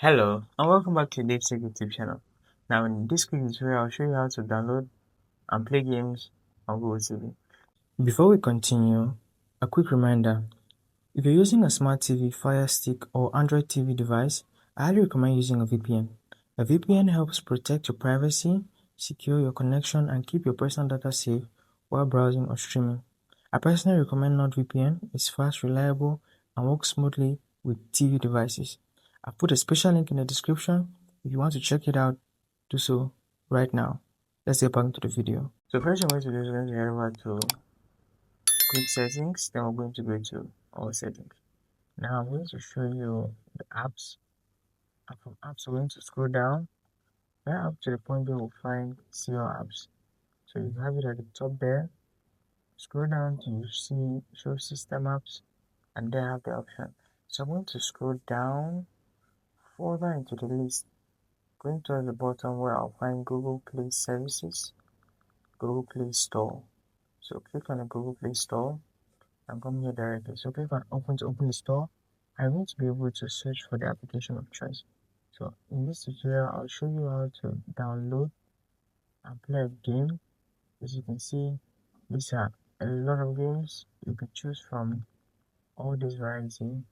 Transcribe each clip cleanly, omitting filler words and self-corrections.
Hello and welcome back to DaveTech YouTube channel. Now in this quick tutorial I'll show you how to download and play games on Google TV. Before we continue, a quick reminder. If you're using a smart TV, Fire Stick or Android TV device, I highly recommend using a VPN. A VPN helps protect your privacy, secure your connection and keep your personal data safe while browsing or streaming. I personally recommend NordVPN. It's fast, reliable and works smoothly with TV devices. I've put a special link in the description. If you want to check it out, do so right now. Let's get back into the video. So first I'm going to do is going to head over to quick settings, then we're going to go to all settings. Now I'm going to show you the apps. And from apps we're going to scroll down right up to the point where we'll find see all apps. So you have it at the top there. Scroll down till you see show system apps and there have the option. So I'm going to scroll down further into the list, going towards the bottom where I'll find Google Play Services, Google Play Store. So click on the Google Play Store and come here directly. So click on open to open the store. I'm going to be able to search for the application of choice. So in this tutorial I'll show you how to download and play a game. As you can see, these are a lot of games you can choose from all this variety.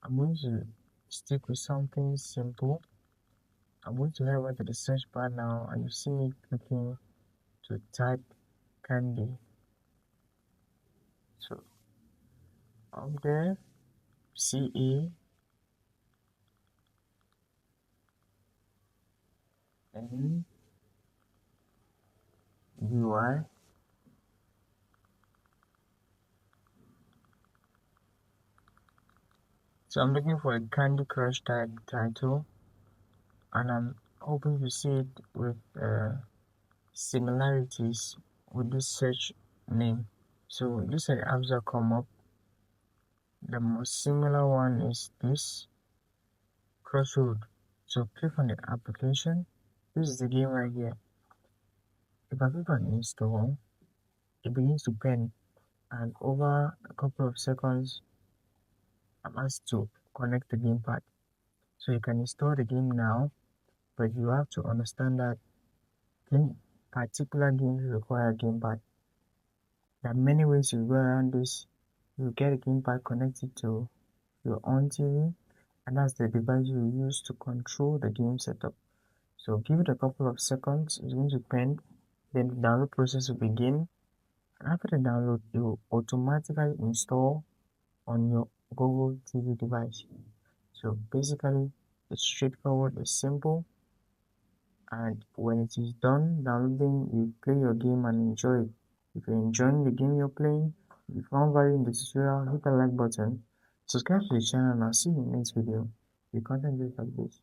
I'm going to stick with something simple. I'm going to head over to the search bar now and you see me clicking to type candy. So up there, CA N UI. So I'm looking for a Candy Crush type title and I'm hoping to see it with similarities with this search name. So these are the apps that come up. The most similar one is this Crossroad. So click on the application. This is the game right here. If I click on install, it begins to pen and over a couple of seconds I'm asked to connect the gamepad. So you can install the game now, but you have to understand that particular games require a gamepad. There are many ways you go around this. You get a gamepad connected to your own TV, and that's the device you use to control the game setup. So give it a couple of seconds, it's going to pen, then the download process will begin. And after the download, it will automatically install on your Google TV device. So basically, it's straightforward, it's simple, and when it is done downloading, you play your game and enjoy it. If you're enjoying the game you're playing, if you found value in the tutorial, hit the like button, subscribe to the channel, and I'll see you in the next video with content just like this.